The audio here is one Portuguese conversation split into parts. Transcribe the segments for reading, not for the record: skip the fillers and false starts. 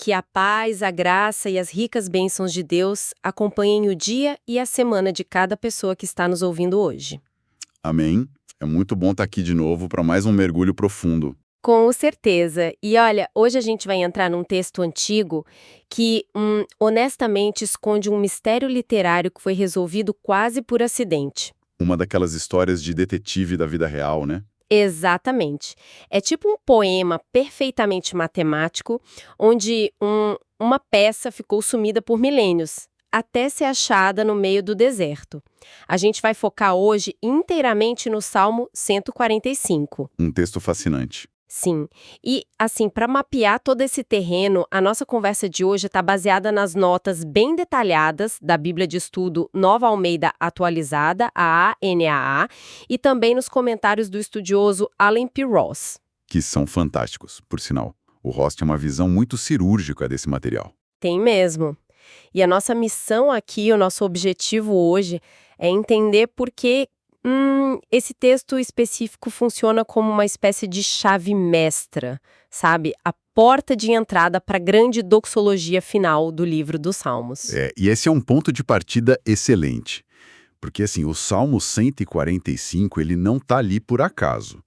Que a paz, a graça e as ricas bênçãos de Deus acompanhem o dia e a semana de cada pessoa que está nos ouvindo hoje. Amém. É muito bom estar aqui de novo para mais um mergulho profundo. Com certeza. E olha, hoje a gente vai entrar num texto antigo que, honestamente, esconde um mistério literário que foi resolvido quase por acidente. Uma daquelas histórias de detetive da vida real, né? Exatamente. É tipo um poema perfeitamente matemático, onde uma peça ficou sumida por milênios, até ser achada no meio do deserto. A gente vai focar hoje inteiramente no Salmo 145. Um texto fascinante. Sim. E, assim, para mapear todo esse terreno, a nossa conversa de hoje está baseada nas notas bem detalhadas da Bíblia de Estudo Nova Almeida Atualizada, a ANAA, e também nos comentários do estudioso Allen P. Ross. Que são fantásticos, por sinal. O Ross tem uma visão muito cirúrgica desse material. Tem mesmo. E a nossa missão aqui, o nosso objetivo hoje, é entender por que esse texto específico funciona como uma espécie de chave mestra, sabe? A porta de entrada para a grande doxologia final do livro dos Salmos. E esse é um ponto de partida excelente. Porque, assim, o Salmo 145, ele não tá ali por acaso.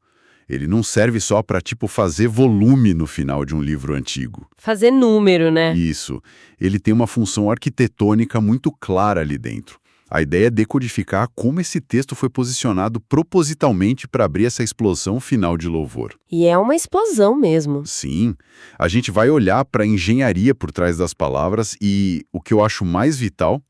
Ele não serve só para, fazer volume no final de um livro antigo. Fazer número, né? Isso. Ele tem uma função arquitetônica muito clara ali dentro. A ideia é decodificar como esse texto foi posicionado propositalmente para abrir essa explosão final de louvor. E é uma explosão mesmo. Sim, a gente vai olhar para a engenharia por trás das palavras e, o que eu acho mais vital,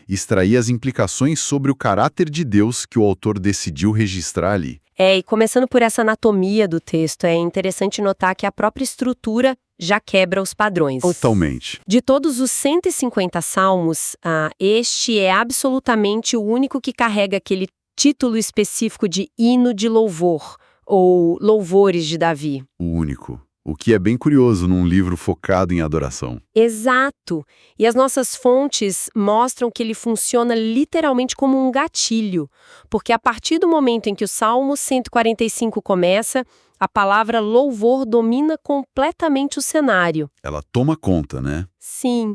extrair as implicações sobre o caráter de Deus que o autor decidiu registrar ali. E começando por essa anatomia do texto, é interessante notar que a própria estrutura já quebra os padrões. Totalmente. De todos os 150 salmos, este é absolutamente o único que carrega aquele título específico de hino de louvor, ou louvores de Davi. O único. O que é bem curioso num livro focado em adoração. Exato. E as nossas fontes mostram que ele funciona literalmente como um gatilho, porque a partir do momento em que o Salmo 145 começa, a palavra louvor domina completamente o cenário. Ela toma conta, né? Sim.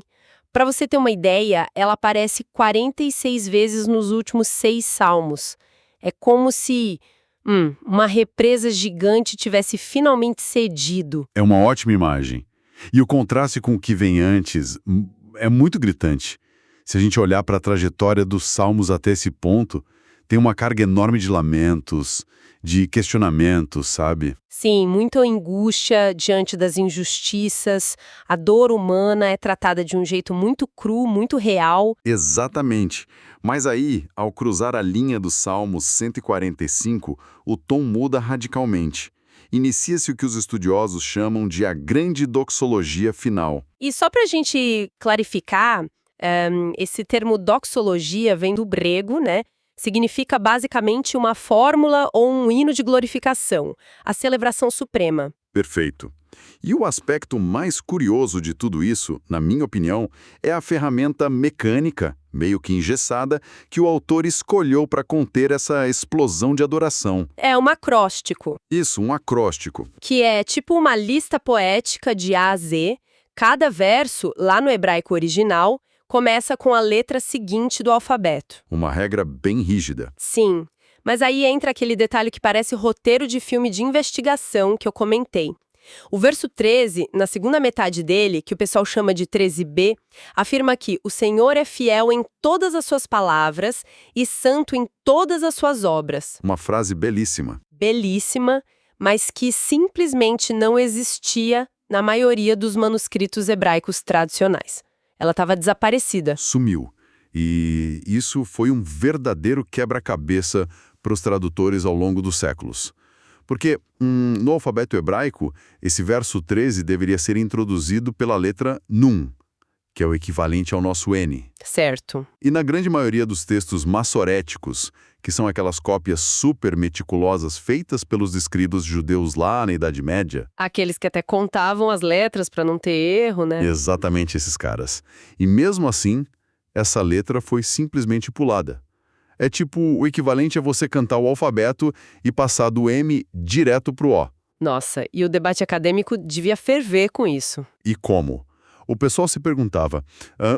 Para você ter uma ideia, ela aparece 46 vezes nos últimos 6 salmos. É como se uma represa gigante tivesse finalmente cedido. É uma ótima imagem. E o contraste com o que vem antes é muito gritante. Se a gente olhar para a trajetória dos salmos até esse ponto, tem uma carga enorme de lamentos, de questionamentos, sabe? Sim, muita angústia diante das injustiças. A dor humana é tratada de um jeito muito cru, muito real. Exatamente. Mas aí, ao cruzar a linha do Salmo 145, o tom muda radicalmente. Inicia-se o que os estudiosos chamam de a grande doxologia final. E só para a gente clarificar, esse termo doxologia vem do grego, né? Significa basicamente uma fórmula ou um hino de glorificação, a celebração suprema. Perfeito. E o aspecto mais curioso de tudo isso, na minha opinião, é a ferramenta mecânica, meio que engessada, que o autor escolheu para conter essa explosão de adoração. É um acróstico. Isso, um acróstico. Que é tipo uma lista poética de A a Z. Cada verso, lá no hebraico original, começa com a letra seguinte do alfabeto. Uma regra bem rígida. Sim, mas aí entra aquele detalhe que parece roteiro de filme de investigação que eu comentei. O verso 13, na segunda metade dele, que o pessoal chama de 13b, afirma que o Senhor é fiel em todas as suas palavras e santo em todas as suas obras. Uma frase belíssima. Belíssima, mas que simplesmente não existia na maioria dos manuscritos hebraicos tradicionais. Ela estava desaparecida. Sumiu. E isso foi um verdadeiro quebra-cabeça para os tradutores ao longo dos séculos. Porque, no alfabeto hebraico, esse verso 13 deveria ser introduzido pela letra Nun, que é o equivalente ao nosso N. Certo. E na grande maioria dos textos massoréticos, que são aquelas cópias super meticulosas feitas pelos escribas judeus lá na Idade Média. Aqueles que até contavam as letras para não ter erro, né? Exatamente esses caras. E mesmo assim, essa letra foi simplesmente pulada. É tipo o equivalente a você cantar o alfabeto e passar do M direto pro O. Nossa, e o debate acadêmico devia ferver com isso. E como? O pessoal se perguntava,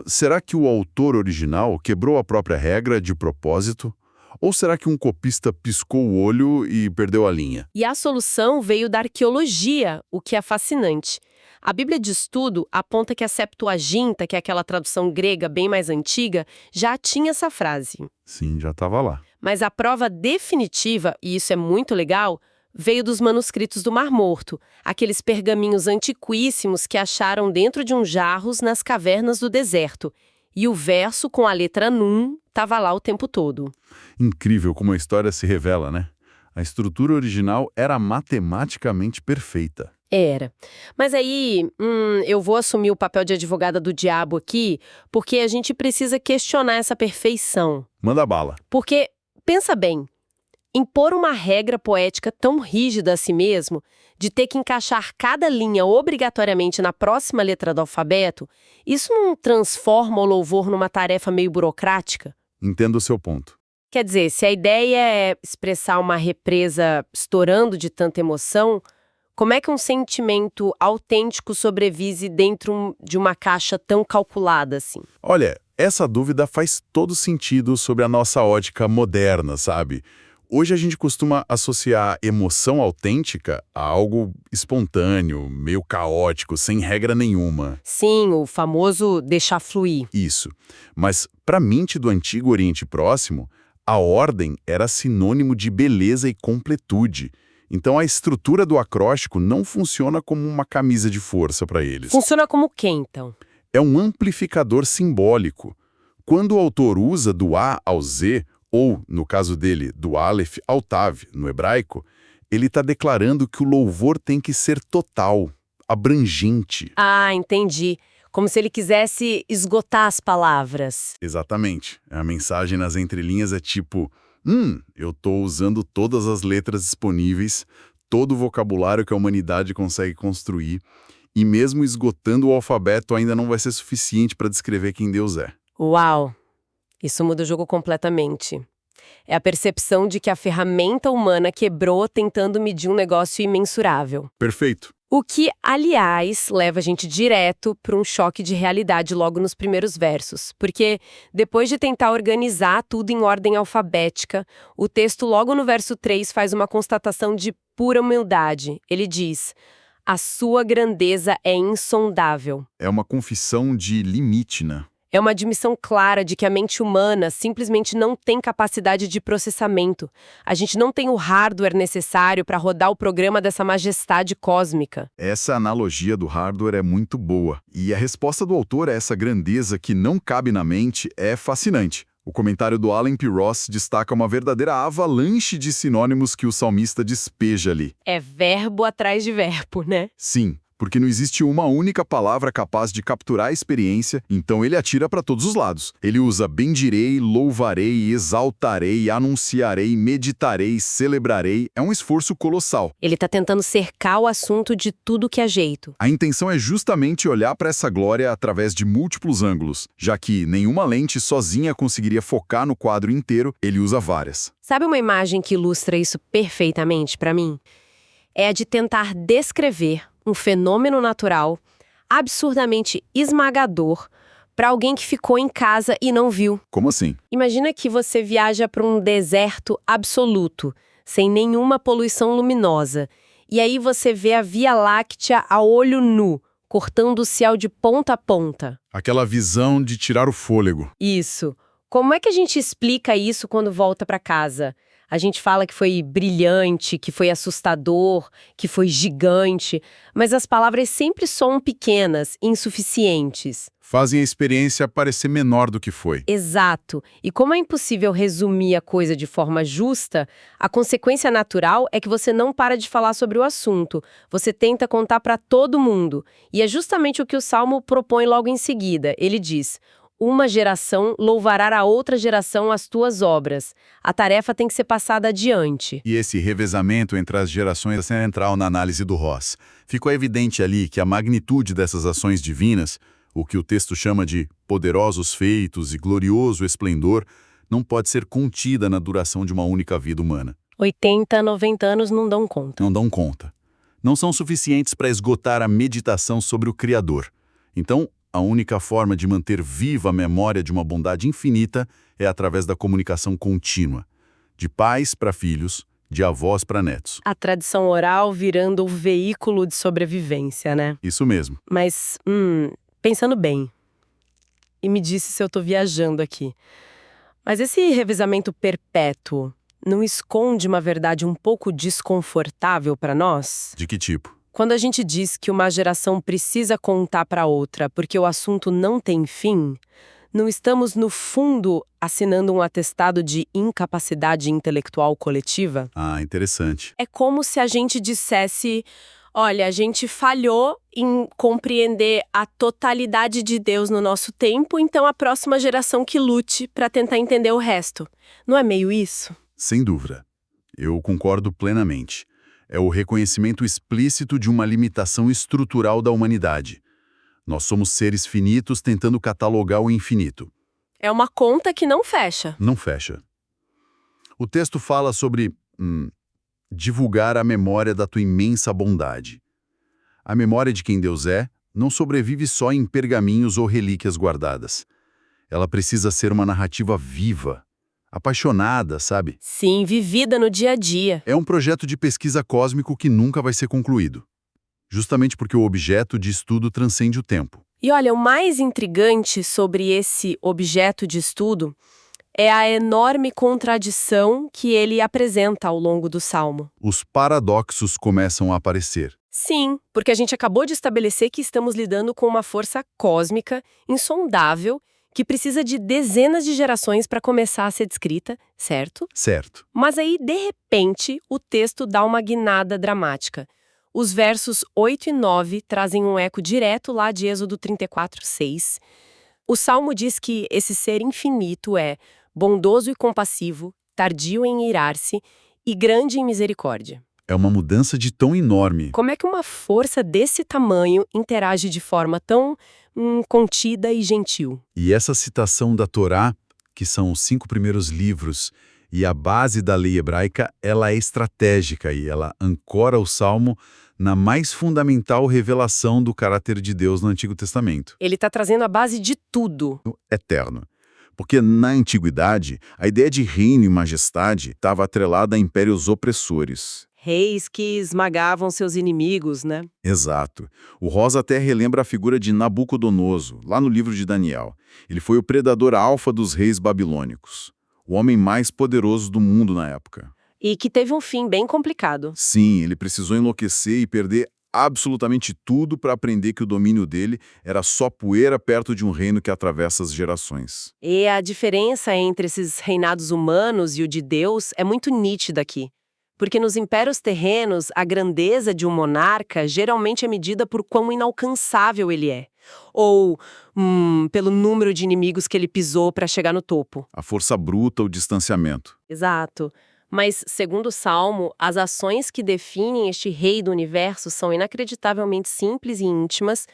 será que o autor original quebrou a própria regra de propósito? Ou será que um copista piscou o olho e perdeu a linha? E a solução veio da arqueologia, o que é fascinante. A Bíblia de Estudo aponta que a Septuaginta, que é aquela tradução grega bem mais antiga, já tinha essa frase. Sim, já estava lá. Mas a prova definitiva, e isso é muito legal, veio dos manuscritos do Mar Morto, aqueles pergaminhos antiquíssimos que acharam dentro de uns jarros nas cavernas do deserto. E o verso com a letra Nun estava lá o tempo todo. Incrível como a história se revela, né? A estrutura original era matematicamente perfeita. Era. Mas aí, eu vou assumir o papel de advogada do diabo aqui, porque a gente precisa questionar essa perfeição. Manda bala. Porque, pensa bem, impor uma regra poética tão rígida a si mesmo, de ter que encaixar cada linha obrigatoriamente na próxima letra do alfabeto, isso não transforma o louvor numa tarefa meio burocrática? Entendo o seu ponto. Quer dizer, se a ideia é expressar uma represa estourando de tanta emoção, como é que um sentimento autêntico sobrevive dentro de uma caixa tão calculada assim? Olha, essa dúvida faz todo sentido sobre a nossa ótica moderna, sabe? Hoje a gente costuma associar emoção autêntica a algo espontâneo, meio caótico, sem regra nenhuma. Sim, o famoso deixar fluir. Isso. Mas para a mente do antigo Oriente Próximo, a ordem era sinônimo de beleza e completude. Então a estrutura do acróstico não funciona como uma camisa de força para eles. Funciona como o quê, então? É um amplificador simbólico. Quando o autor usa do A ao Z, ou, no caso dele, do Aleph ao Tav, no hebraico, ele está declarando que o louvor tem que ser total, abrangente. Ah, entendi. Como se ele quisesse esgotar as palavras. Exatamente. A mensagem nas entrelinhas é tipo, eu estou usando todas as letras disponíveis, todo o vocabulário que a humanidade consegue construir, e mesmo esgotando o alfabeto ainda não vai ser suficiente para descrever quem Deus é. Uau! Isso muda o jogo completamente. É a percepção de que a ferramenta humana quebrou tentando medir um negócio imensurável. Perfeito. O que, aliás, leva a gente direto para um choque de realidade logo nos primeiros versos. Porque, depois de tentar organizar tudo em ordem alfabética, o texto logo no verso 3 faz uma constatação de pura humildade. Ele diz: a sua grandeza é insondável. É uma confissão de limite, né? É uma admissão clara de que a mente humana simplesmente não tem capacidade de processamento. A gente não tem o hardware necessário para rodar o programa dessa majestade cósmica. Essa analogia do hardware é muito boa. E a resposta do autor a essa grandeza que não cabe na mente é fascinante. O comentário do Allen P. Ross destaca uma verdadeira avalanche de sinônimos que o salmista despeja ali. É verbo atrás de verbo, né? Sim. Porque não existe uma única palavra capaz de capturar a experiência, então ele atira para todos os lados. Ele usa bendirei, louvarei, exaltarei, anunciarei, meditarei, celebrarei. É um esforço colossal. Ele está tentando cercar o assunto de tudo que é jeito. A intenção é justamente olhar para essa glória através de múltiplos ângulos, já que nenhuma lente sozinha conseguiria focar no quadro inteiro, ele usa várias. Sabe uma imagem que ilustra isso perfeitamente para mim? É a de tentar descrever um fenômeno natural absurdamente esmagador para alguém que ficou em casa e não viu. Como assim? Imagina que você viaja para um deserto absoluto, sem nenhuma poluição luminosa, e aí você vê a Via Láctea a olho nu, cortando o céu de ponta a ponta. Aquela visão de tirar o fôlego. Isso. Como é que a gente explica isso quando volta para casa? A gente fala que foi brilhante, que foi assustador, que foi gigante, mas as palavras sempre soam pequenas, insuficientes. Fazem a experiência parecer menor do que foi. Exato. E como é impossível resumir a coisa de forma justa, a consequência natural é que você não para de falar sobre o assunto. Você tenta contar para todo mundo. E é justamente o que o Salmo propõe logo em seguida. Ele diz: uma geração louvará a outra geração as tuas obras. A tarefa tem que ser passada adiante. E esse revezamento entre as gerações é central na análise do Ross. Ficou evidente ali que a magnitude dessas ações divinas, o que o texto chama de poderosos feitos e glorioso esplendor, não pode ser contida na duração de uma única vida humana. 80, 90 anos não dão conta. Não dão conta. Não são suficientes para esgotar a meditação sobre o Criador. Então, A única forma de manter viva a memória de uma bondade infinita é através da comunicação contínua, de pais para filhos, de avós para netos. A tradição oral virando o veículo de sobrevivência, né? Isso mesmo. Mas, pensando bem, e me disse se eu tô viajando aqui, mas esse revezamento perpétuo não esconde uma verdade um pouco desconfortável para nós? De que tipo? Quando a gente diz que uma geração precisa contar para outra porque o assunto não tem fim, não estamos, no fundo, assinando um atestado de incapacidade intelectual coletiva? Ah, interessante. É como se a gente dissesse: olha, a gente falhou em compreender a totalidade de Deus no nosso tempo, então a próxima geração que lute para tentar entender o resto. Não é meio isso? Sem dúvida. Eu concordo plenamente. É o reconhecimento explícito de uma limitação estrutural da humanidade. Nós somos seres finitos tentando catalogar o infinito. É uma conta que não fecha. Não fecha. O texto fala sobre divulgar a memória da tua imensa bondade. A memória de quem Deus é não sobrevive só em pergaminhos ou relíquias guardadas. Ela precisa ser uma narrativa viva, apaixonada, sabe? Sim, vivida no dia a dia. É um projeto de pesquisa cósmico que nunca vai ser concluído. Justamente porque o objeto de estudo transcende o tempo. E olha, o mais intrigante sobre esse objeto de estudo é a enorme contradição que ele apresenta ao longo do Salmo. Os paradoxos começam a aparecer. Sim, porque a gente acabou de estabelecer que estamos lidando com uma força cósmica, insondável, que precisa de dezenas de gerações para começar a ser descrita, certo? Certo. Mas aí, de repente, o texto dá uma guinada dramática. Os versos 8 e 9 trazem um eco direto lá de Êxodo 34:6. O Salmo diz que esse ser infinito é bondoso e compassivo, tardio em irar-se e grande em misericórdia. É uma mudança de tom enorme. Como é que uma força desse tamanho interage de forma tão contida e gentil? E essa citação da Torá, que são os 5 primeiros livros e a base da lei hebraica, ela é estratégica e ela ancora o Salmo na mais fundamental revelação do caráter de Deus no Antigo Testamento. Ele está trazendo a base de tudo. O eterno. Porque na antiguidade, a ideia de reino e majestade estava atrelada a impérios opressores. Reis que esmagavam seus inimigos, né? Exato. O Rosa até relembra a figura de Nabucodonosor, lá no livro de Daniel. Ele foi o predador alfa dos reis babilônicos, o homem mais poderoso do mundo na época. E que teve um fim bem complicado. Sim, ele precisou enlouquecer e perder absolutamente tudo para aprender que o domínio dele era só poeira perto de um reino que atravessa as gerações. E a diferença entre esses reinados humanos e o de Deus é muito nítida aqui. Porque nos impérios terrenos, a grandeza de um monarca geralmente é medida por quão inalcançável ele é. Ou pelo número de inimigos que ele pisou para chegar no topo. A força bruta, o distanciamento. Exato. Mas, segundo o Salmo, as ações que definem este rei do universo são inacreditavelmente simples e íntimas.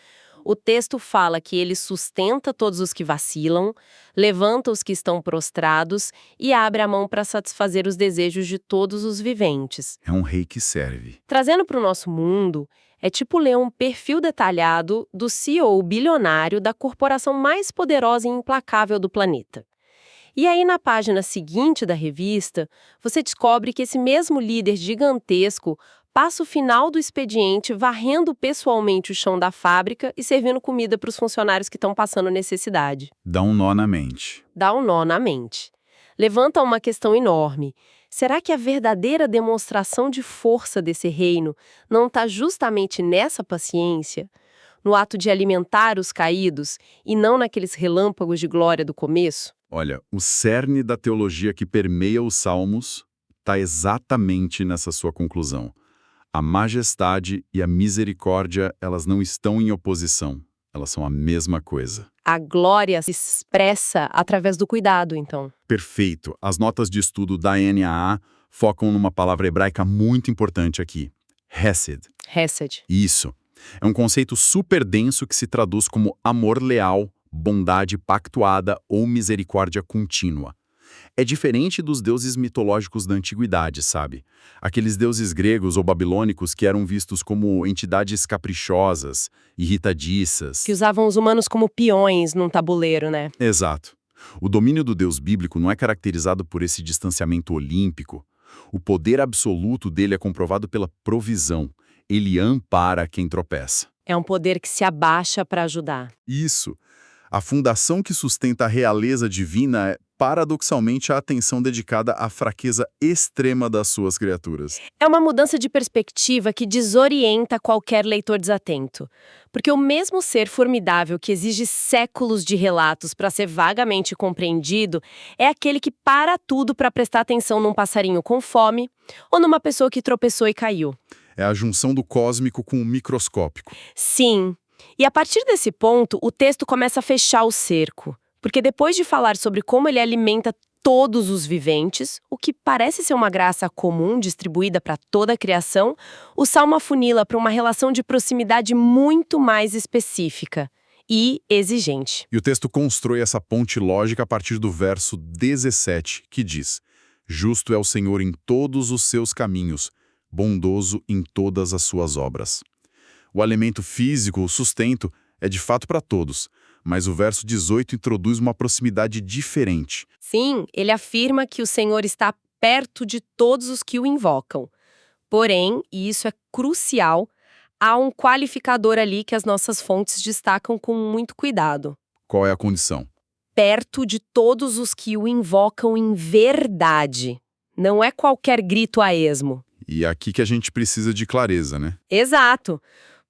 O texto fala que ele sustenta todos os que vacilam, levanta os que estão prostrados e abre a mão para satisfazer os desejos de todos os viventes. É um rei que serve. Trazendo para o nosso mundo, é tipo ler um perfil detalhado do CEO bilionário da corporação mais poderosa e implacável do planeta. E aí, na página seguinte da revista, você descobre que esse mesmo líder gigantesco passa o final do expediente varrendo pessoalmente o chão da fábrica e servindo comida para os funcionários que estão passando necessidade. Dá um nó na mente. Dá um nó na mente. Levanta uma questão enorme. Será que a verdadeira demonstração de força desse reino não está justamente nessa paciência? No ato de alimentar os caídos e não naqueles relâmpagos de glória do começo? Olha, o cerne da teologia que permeia os Salmos está exatamente nessa sua conclusão. A majestade e a misericórdia, elas não estão em oposição. Elas são a mesma coisa. A glória se expressa através do cuidado, então. Perfeito. As notas de estudo da NAA focam numa palavra hebraica muito importante aqui. Hesed. Hesed. Isso. É um conceito super denso que se traduz como amor leal, bondade pactuada ou misericórdia contínua. É diferente dos deuses mitológicos da antiguidade, sabe? Aqueles deuses gregos ou babilônicos que eram vistos como entidades caprichosas, irritadiças. Que usavam os humanos como peões num tabuleiro, né? Exato. O domínio do Deus bíblico não é caracterizado por esse distanciamento olímpico. O poder absoluto dele é comprovado pela provisão. Ele ampara quem tropeça. É um poder que se abaixa para ajudar. Isso. A fundação que sustenta a realeza divina é, paradoxalmente, a atenção dedicada à fraqueza extrema das suas criaturas. É uma mudança de perspectiva que desorienta qualquer leitor desatento. Porque o mesmo ser formidável que exige séculos de relatos para ser vagamente compreendido é aquele que para tudo para prestar atenção num passarinho com fome ou numa pessoa que tropeçou e caiu. É a junção do cósmico com o microscópico. Sim. E a partir desse ponto, o texto começa a fechar o cerco. Porque depois de falar sobre como ele alimenta todos os viventes, o que parece ser uma graça comum distribuída para toda a criação, o Salmo afunila para uma relação de proximidade muito mais específica e exigente. E o texto constrói essa ponte lógica a partir do verso 17, que diz: Justo é o Senhor em todos os seus caminhos, bondoso em todas as suas obras. O alimento físico, o sustento, é de fato para todos, mas o verso 18 introduz uma proximidade diferente. Sim, ele afirma que o Senhor está perto de todos os que o invocam. Porém, e isso é crucial, há um qualificador ali que as nossas fontes destacam com muito cuidado. Qual é a condição? Perto de todos os que o invocam em verdade. Não é qualquer grito a esmo. E é aqui que a gente precisa de clareza, né? Exato.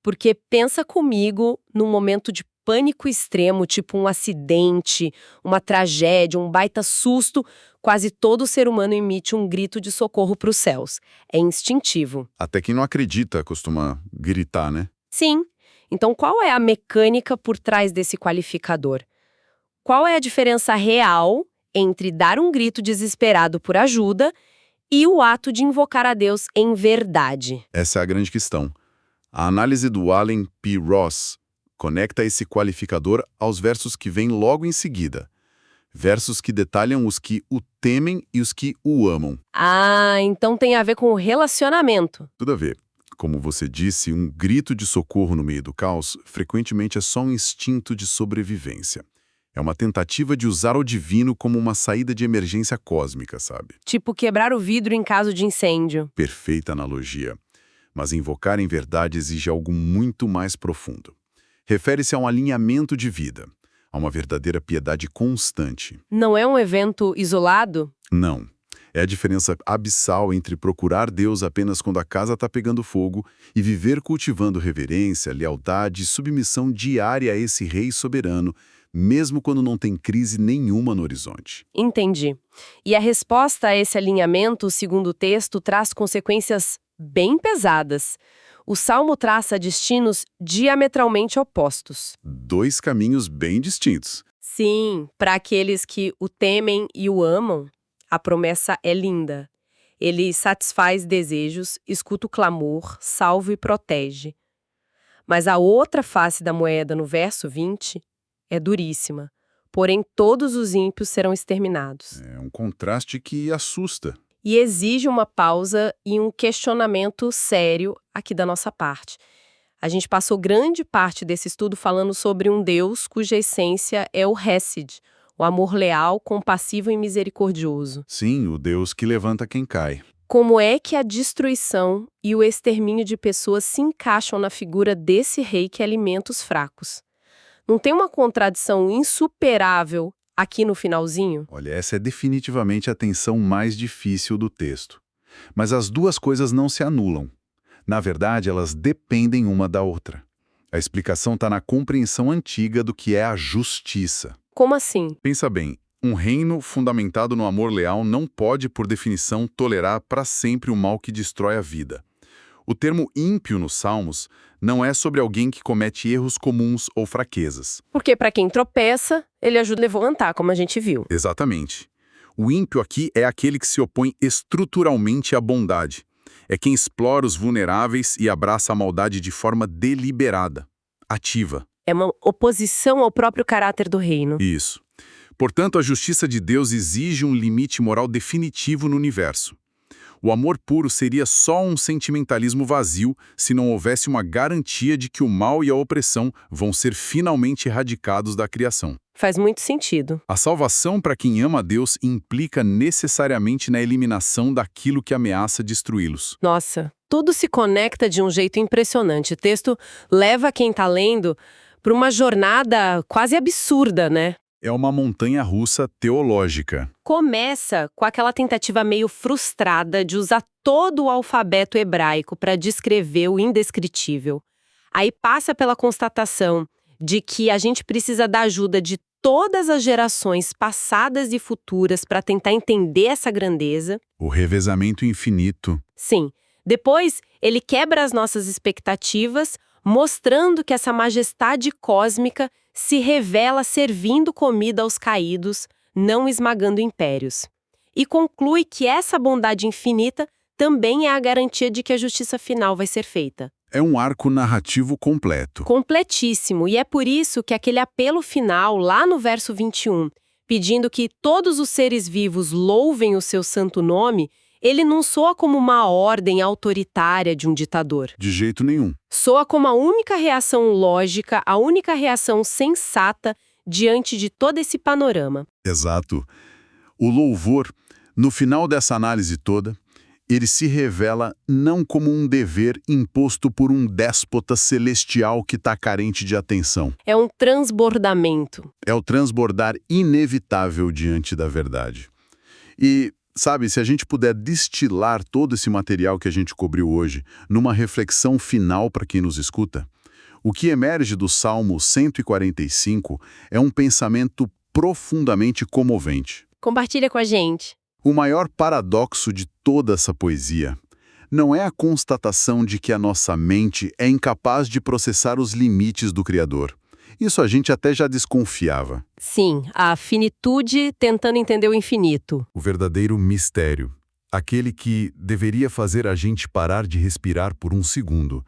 Porque pensa comigo num momento de pânico extremo, tipo um acidente, uma tragédia, um baita susto, quase todo ser humano emite um grito de socorro para os céus. É instintivo. Até quem não acredita costuma gritar, né? Sim. Então qual é a mecânica por trás desse qualificador? Qual é a diferença real entre dar um grito desesperado por ajuda e o ato de invocar a Deus em verdade? Essa é a grande questão. A análise do Allen P. Ross conecta esse qualificador aos versos que vêm logo em seguida. Versos que detalham os que o temem e os que o amam. Ah, então tem a ver com o relacionamento. Tudo a ver. Como você disse, um grito de socorro no meio do caos frequentemente é só um instinto de sobrevivência. É uma tentativa de usar o divino como uma saída de emergência cósmica, sabe? Tipo quebrar o vidro em caso de incêndio. Perfeita analogia. Mas invocar em verdade exige algo muito mais profundo. Refere-se a um alinhamento de vida, a uma verdadeira piedade constante. Não é um evento isolado? Não. É a diferença abissal entre procurar Deus apenas quando a casa está pegando fogo e viver cultivando reverência, lealdade e submissão diária a esse rei soberano, mesmo quando não tem crise nenhuma no horizonte. Entendi. E a resposta a esse alinhamento, segundo o texto, traz consequências bem pesadas. O Salmo traça destinos diametralmente opostos. Dois caminhos bem distintos. Sim, para aqueles que o temem e o amam, a promessa é linda. Ele satisfaz desejos, escuta o clamor, salva e protege. Mas a outra face da moeda, no verso 20, é duríssima. Porém, todos os ímpios serão exterminados. É um contraste que assusta. E exige uma pausa e um questionamento sério aqui da nossa parte. A gente passou grande parte desse estudo falando sobre um Deus cuja essência é o Hesed, o amor leal, compassivo e misericordioso. Sim, o Deus que levanta quem cai. Como é que a destruição e o extermínio de pessoas se encaixam na figura desse rei que alimenta os fracos? Não tem uma contradição insuperável aqui no finalzinho? Olha, essa é definitivamente a tensão mais difícil do texto. Mas as duas coisas não se anulam. Na verdade, elas dependem uma da outra. A explicação está na compreensão antiga do que é a justiça. Como assim? Pensa bem, um reino fundamentado no amor leal não pode, por definição, tolerar para sempre o mal que destrói a vida. O termo ímpio nos Salmos não é sobre alguém que comete erros comuns ou fraquezas. Porque para quem tropeça, ele ajuda a levantar, como a gente viu. Exatamente. O ímpio aqui é aquele que se opõe estruturalmente à bondade. É quem explora os vulneráveis e abraça a maldade de forma deliberada, ativa. É uma oposição ao próprio caráter do reino. Isso. Portanto, a justiça de Deus exige um limite moral definitivo no universo. O amor puro seria só um sentimentalismo vazio se não houvesse uma garantia de que o mal e a opressão vão ser finalmente erradicados da criação. Faz muito sentido. A salvação para quem ama a Deus implica necessariamente na eliminação daquilo que ameaça destruí-los. Nossa, tudo se conecta de um jeito impressionante. O texto leva quem está lendo para uma jornada quase absurda, né? É uma montanha-russa teológica. Começa com aquela tentativa meio frustrada de usar todo o alfabeto hebraico para descrever o indescritível. Aí passa pela constatação de que a gente precisa da ajuda de todas as gerações passadas e futuras para tentar entender essa grandeza. O revezamento infinito. Sim. Depois, ele quebra as nossas expectativas, mostrando que essa majestade cósmica se revela servindo comida aos caídos, não esmagando impérios. E conclui que essa bondade infinita também é a garantia de que a justiça final vai ser feita. É um arco narrativo completo. Completíssimo, e é por isso que aquele apelo final, lá no verso 21, pedindo que todos os seres vivos louvem o seu santo nome, ele não soa como uma ordem autoritária de um ditador. De jeito nenhum. Soa como a única reação lógica, a única reação sensata diante de todo esse panorama. Exato. O louvor, no final dessa análise toda, ele se revela não como um dever imposto por um déspota celestial que está carente de atenção. É um transbordamento. É o transbordar inevitável diante da verdade. E, sabe, se a gente puder destilar todo esse material que a gente cobriu hoje numa reflexão final para quem nos escuta, o que emerge do Salmo 145 é um pensamento profundamente comovente. Compartilha com a gente. O maior paradoxo de toda essa poesia não é a constatação de que a nossa mente é incapaz de processar os limites do Criador. Isso a gente até já desconfiava. Sim, a finitude tentando entender o infinito. O verdadeiro mistério, aquele que deveria fazer a gente parar de respirar por um segundo,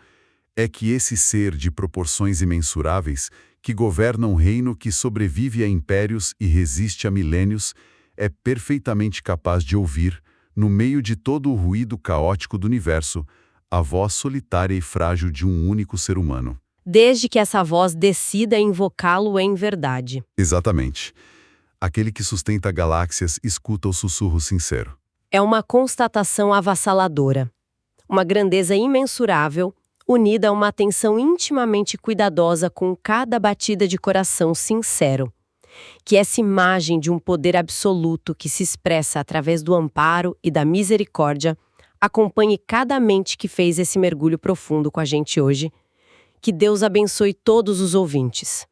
é que esse ser de proporções imensuráveis, que governa um reino que sobrevive a impérios e resiste a milênios, é perfeitamente capaz de ouvir, no meio de todo o ruído caótico do universo, a voz solitária e frágil de um único ser humano. Desde que essa voz decida invocá-lo em verdade. Exatamente. Aquele que sustenta galáxias escuta o sussurro sincero. É uma constatação avassaladora. Uma grandeza imensurável, unida a uma atenção intimamente cuidadosa com cada batida de coração sincero. Que essa imagem de um poder absoluto que se expressa através do amparo e da misericórdia acompanhe cada mente que fez esse mergulho profundo com a gente hoje. Que Deus abençoe todos os ouvintes.